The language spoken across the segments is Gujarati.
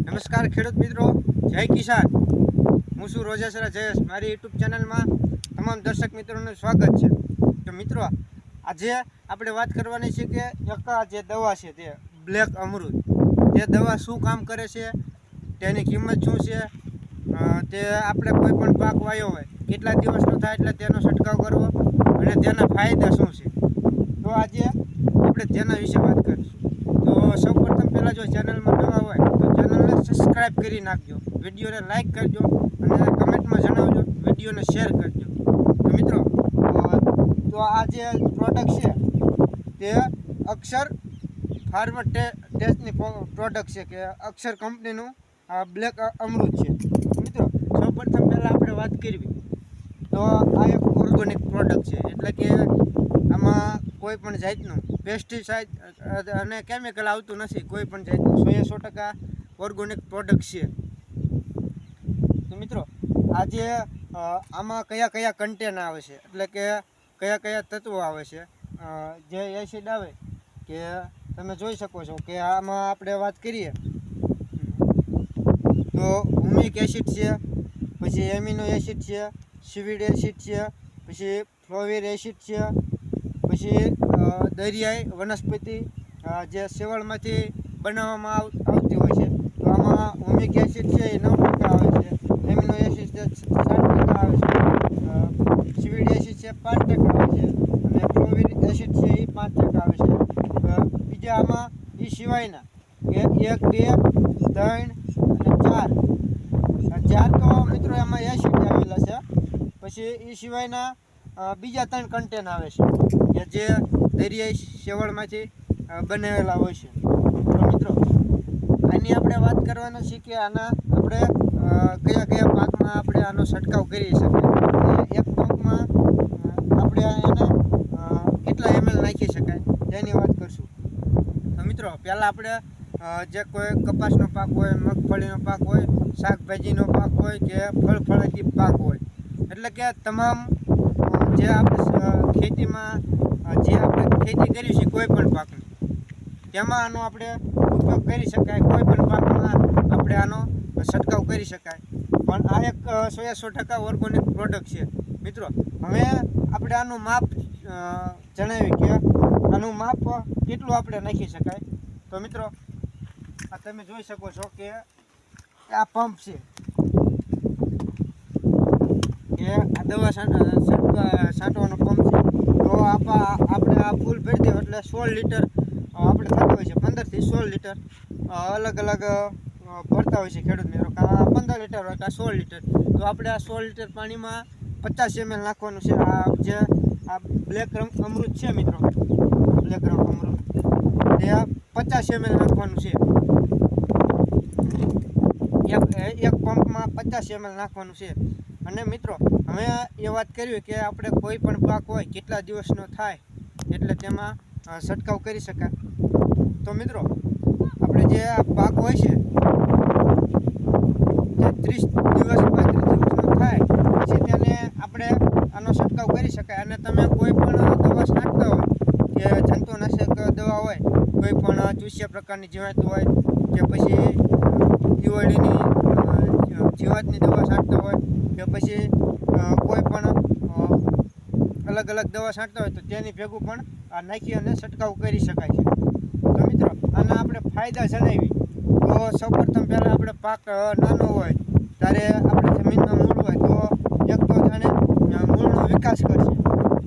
નમસ્કાર ખેડૂત મિત્રો, જય કિસાન। હું છું રોજાસરા જયેશ। મારી યુટ્યુબ ચેનલમાં તમામ દર્શક મિત્રોનું સ્વાગત છે। તો મિત્રો, આજે આપણે વાત કરવાની છે કે એક જે દવા છે તે બ્લેક અમૃત, તે દવા શું કામ કરે છે, તેની કિંમત શું છે, તે આપણે કોઈ પણ પાક વાવ્યો હોય કેટલા દિવસનો થાય એટલે તેનો છંટકાવ કરવો અને તેના ફાયદા શું છે, તો આજે આપણે તેના વિશે વાત કરીશું। તો સૌપ્રથમ પહેલાં જો ચેનલમાં નવા હોય તો ચેનલને સબસ્ક્રાઈબ કરી નાખજો, વિડીયોને લાઇક કરજો અને કમેન્ટમાં જણાવજો, વિડીયોને શેર કરજો। તો મિત્રો, તો આ જે પ્રોડક્ટ છે તે અક્ષર ફાર્મર ટેસ્ટની પ્રોડક્ટ છે કે અક્ષર કંપનીનું આ બ્લેક અમૃત છે। મિત્રો, સૌપ્રથમ પહેલાં આપણે વાત કરવી તો આ એક ઓર્ગેનિક પ્રોડક્ટ છે, એટલે કે આમાં કોઈ પણ જાતનું પેસ્ટિસાઇડ અને કેમિકલ આવતું નથી, કોઈ પણ જાતનું 100% ઓર્ગેનિક પ્રોડક્ટ છે। તો મિત્રો, આજે આમાં કયા કયા કન્ટેન્ટ આવે છે, એટલે કે કયા કયા તત્વો આવે છે, જે એસિડ આવે કે તમે જોઈ શકો છો કે આમાં આપણે વાત કરીએ તો હુમિક એસિડ છે, પછી એમિનો એસિડ છે, સીવીડ એસિડ છે, પછી ફ્લોવિક એસિડ છે, પછી દરિયાઈ વનસ્પતિ જે સેવળમાંથી બનાવવામાં આવતી હોય છે, તો આમાં હુમિક એસિડ છે એ 9% આવે છે, એમિનો એસિડ છે 7% આવે છે, સીવીડ એસિડ છે 5% આવે છે અને ફ્લોવિક એસિડ છે એ 5% આવે છે। બીજા આમાં એ સિવાયના કે 1, 2, 3 અને 4 તો મિત્રો એમાં એસિડ આવેલા છે, પછી એ સિવાયના બીજા 3 કન્ટેન્ટ આવે છે કે જે દરિયાઈ શેવળમાંથી બનાવેલા હોય છે। તો મિત્રો, આની આપણે વાત કરવાના છીએ કે આના આપણે કયા કયા પાકમાં આપણે આનો છંટકાવ કરી શકાય, એક પંપમાં આપણે એને કેટલા ml નાખી શકાય તેની વાત કરશું। તો મિત્રો, પહેલાં આપણે જે કોઈ કપાસનો પાક હોય, મગફળીનો પાક હોય, શાકભાજીનો પાક હોય કે ફળફળાદી પાક હોય, એટલે કે તમામ જે આપણે ખેતીમાં જે આપણે ખેતી કરી છે કોઈ પણ પાકની, તેમાં આનો આપણે ઉપયોગ કરી શકાય, કોઈ પણ પાકમાં આપણે આનો છંટકાવ કરી શકાય, પણ આ એક 100% ઓર્ગેનિક પ્રોડક્ટ છે। મિત્રો, હવે આપણે આનું માપ જણાવી કે આનું માપ કેટલું આપણે નાખી શકાય। તો મિત્રો, આ તમે જોઈ શકો છો કે આ પંપ છે કે આ દવા છાંટવાનો પંપ છે, તો આપણે આ ફૂલ ભરી દઈએ એટલે 16 લીટર આપણે થતું હોય છે, 15 થી 16 લીટર અલગ અલગ ભરતા હોય છે ખેડૂત મિત્રો, કાં 15 લીટર હોય કાં 16 લીટર, તો આપણે આ 16 લીટર પાણીમાં 50 ml નાખવાનું છે। આ જે આ બ્લેક અમૃત છે મિત્રો, બ્લેક અમૃત તે 50 ml નાખવાનું છે, એક પંપમાં 50 ml નાખવાનું છે। અને મિત્રો, હવે એ વાત કરવી કે આપણે કોઈ પણ પાક હોય કેટલા દિવસનો થાય એટલે તેમાં છંટકાવ કરી શકાય। તો મિત્રો, આપણે જે આ પાક હોય છે જે 30 દિવસ 35 દિવસનો થાય પછી તેને આપણે આનો છંટકાવ કરી શકાય। અને તમે કોઈ પણ દવા છાંટતા હોય કે જંતુનાશક દવા હોય, કોઈ પણ ચૂસ્યા પ્રકારની જીવાત હોય કે પછી દિવાળીની જીવાતની દવા છાંટતા હોય કે પછી કોઈ પણ અલગ અલગ દવા છાંટતા હોય તો તેની ભેગું પણ આ નાખી અને છંટકાવ કરી શકાય છે। તો મિત્રો, આના આપણે ફાયદા જણાવી તો સૌપ્રથમ પહેલાં આપણે પાક નાનો હોય ત્યારે આપણે જમીનમાં મૂળ હોય તો એક તો જાણે મૂળનો વિકાસ કરશે,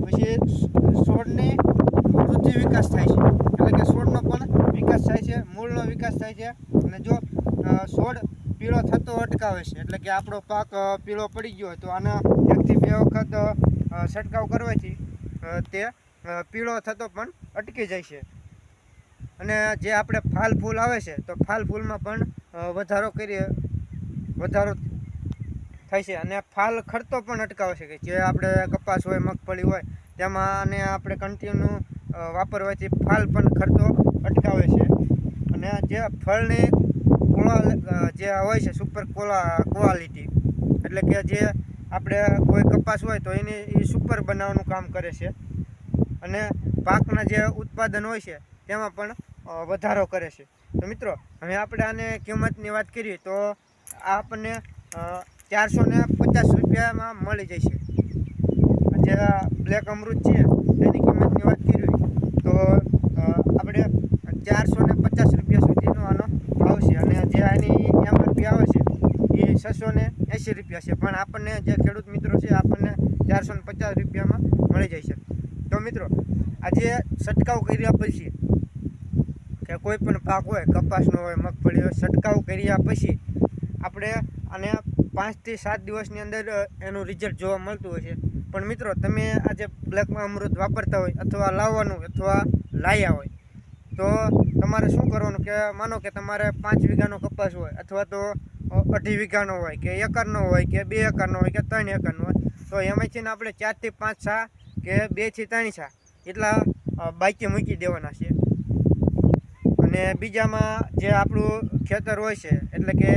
પછી છોડની વૃદ્ધિ વિકાસ થાય છે, એટલે કે છોડનો પણ વિકાસ થાય છે, મૂળનો વિકાસ થાય છે, અને જો છોડ પીળો થતો અટકાવે છે, એટલે કે આપણો પાક પીળો પડી ગયો હોય તો આના 1 થી 2 વખત છંટકાવ કરવાથી તે પીળો થતો પણ અટકી જાય છે। અને જે આપણે ફાલ ફૂલ આવે છે તો ફાલ ફૂલમાં પણ વધારો થાય છે, અને ફાલ ખરતો પણ અટકાવે છે, કે જે આપણે કપાસ હોય, મગફળી હોય તેમાં આને આપણે કન્ટિન્યુ વાપરવાથી ફાલ પણ ખરતો અટકાવે છે। અને જે ફળની જે હોય છે સુપર ક્વોલિટી, એટલે કે જે આપણે કોઈ કપાસ હોય તો એ સુપર બનાવવાનું કામ કરે છે, અને પાકના જે ઉત્પાદન હોય છે તેમાં પણ વધારો કરે છે। તો મિત્રો હવે આપણે આને કિંમતની વાત કરીએ તો આ આપણને 450 રૂપિયામાં મળી જશે. જે બ્લેક અમૃત છે એની કિંમતની વાત કરીએ તો આપણે 450 રૂપિયા સુધીનો આનો ભાવ છે. અને જે આની MRP આવે છે એ 680 રૂપિયા છે, પણ આપણને જે ખેડૂત મિત્રો છે આપણને 450 રૂપિયામાં મળી જાય છે. તો મિત્રો આજે છંટકાવ કર્યા પછી કે કોઈ પણ પાક હોય, કપાસનો હોય, મગફળી હોય, છંટકાવ કર્યા પછી આપણે આને 5 થી 7 દિવસની અંદર એનું રિઝલ્ટ જોવા મળતું હોય છે. પણ મિત્રો તમે આજે બ્લેકમાં અમૃત વાપરતા હોય અથવા લાવવાનું અથવા લાવ્યા હોય તો તમારે શું કરવાનું કે માનો કે તમારે 5 વીઘાનો કપાસ હોય અથવા તો 2.5 વીઘાનો હોય કે એકરનો હોય કે 2 એકરનો હોય કે 3 એકરનો હોય તો એમાંથી આપણે 4 થી 5 છા કે 2 થી 3 છા એટલા બાકી મૂકી દેવાના છે. અને બીજામાં જે આપણું ખેતર હોય છે એટલે કે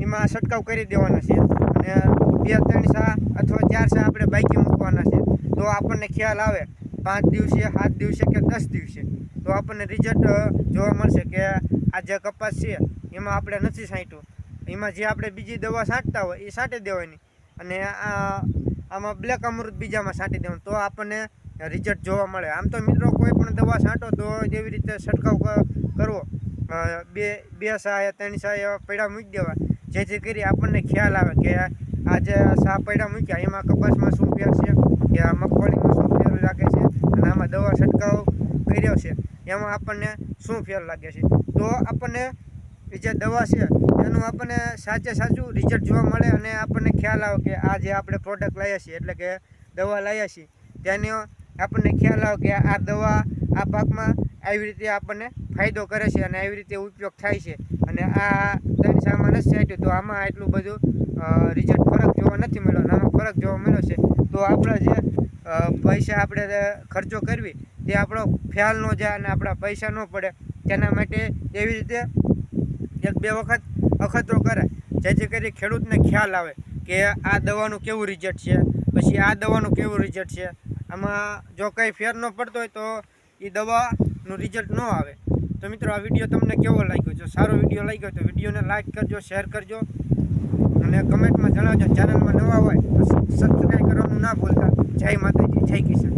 એમાં છંટકાવ કરી દેવાના છે અને 2 3 છા અથવા 4 છા આપણે બાકી મૂકવાના છે. તો આપણને ખ્યાલ આવે 5 દિવસે 7 દિવસે કે 10 દિવસે તો આપણને રિઝલ્ટ જોવા મળશે કે આ જે કપાસ છે એમાં આપણે નથી છાંટ્યું, એમાં જે આપણે બીજી દવા છાંટતા હોય એ છાંટી દેવાની અને આમાં બ્લેક અમૃત બીજામાં છાંટી દેવાનું તો આપણને રિઝલ્ટ જોવા મળે. આમ તો મિત્રો કોઈ પણ દવા છાંટો તો જેવી રીતે છંટકાવ કરવો, 2 છા 3 છા એવા પૈડા મૂકી દેવા જેથી કરી આપણને ખ્યાલ આવે કે આ જે છા પૈડા મૂક્યા એમાં કપાસમાં શું ફેર છે કે આ મગફળીમાં શું ફેર લાગે છે અને આમાં દવા છંટકાવ કર્યો છે એમાં આપણને શું ફેર લાગે છે. તો આપણને એ જે દવા છે એનું આપણને સાચે સાચું રિઝલ્ટ જોવા મળે અને આપણને ખ્યાલ આવે કે આ જે આપણે પ્રોડક્ટ લાવ્યા છીએ એટલે કે દવા લાવ્યા છીએ તેનો આપણને ખ્યાલ આવે કે આ દવા આ પાકમાં આવી રીતે આપણને ફાયદો કરે છે અને આવી રીતે ઉપયોગ થાય છે. અને આ 3 છામાં નથી છાંટ્યું તો આમાં એટલું બધું રિઝલ્ટ ફરક જોવા નથી મળ્યો અને આમાં ફરક જોવા મળ્યો છે. તો આપણે જે પૈસા આપણે ખર્ચો કરવી તે આપણો ખ્યાલ ન જાય અને આપણા પૈસા ન પડે તેના માટે એવી રીતે 1-2 વખત અખતરો કરે જેથી કરી ખેડૂતને ખ્યાલ આવે કે આ દવાનું કેવું રિઝલ્ટ છે, પછી આ દવાનું કેવું રિઝલ્ટ છે. આમાં જો કંઈ ફેર ન પડતો હોય તો એ દવાનું રિઝલ્ટ ન આવે. તો મિત્રો આ વિડીયો તમને કેવો લાગ્યો? જો સારો વિડીયો લાગ્યો તો વિડીયોને લાઇક કરજો, શેર કરજો અને કમેન્ટમાં જણાવજો. ચેનલમાં નવા હોય તો સબસ્ક્રાઈબ કરવાનું ના ભૂલતા. જય માતાજી, જય કિસાન.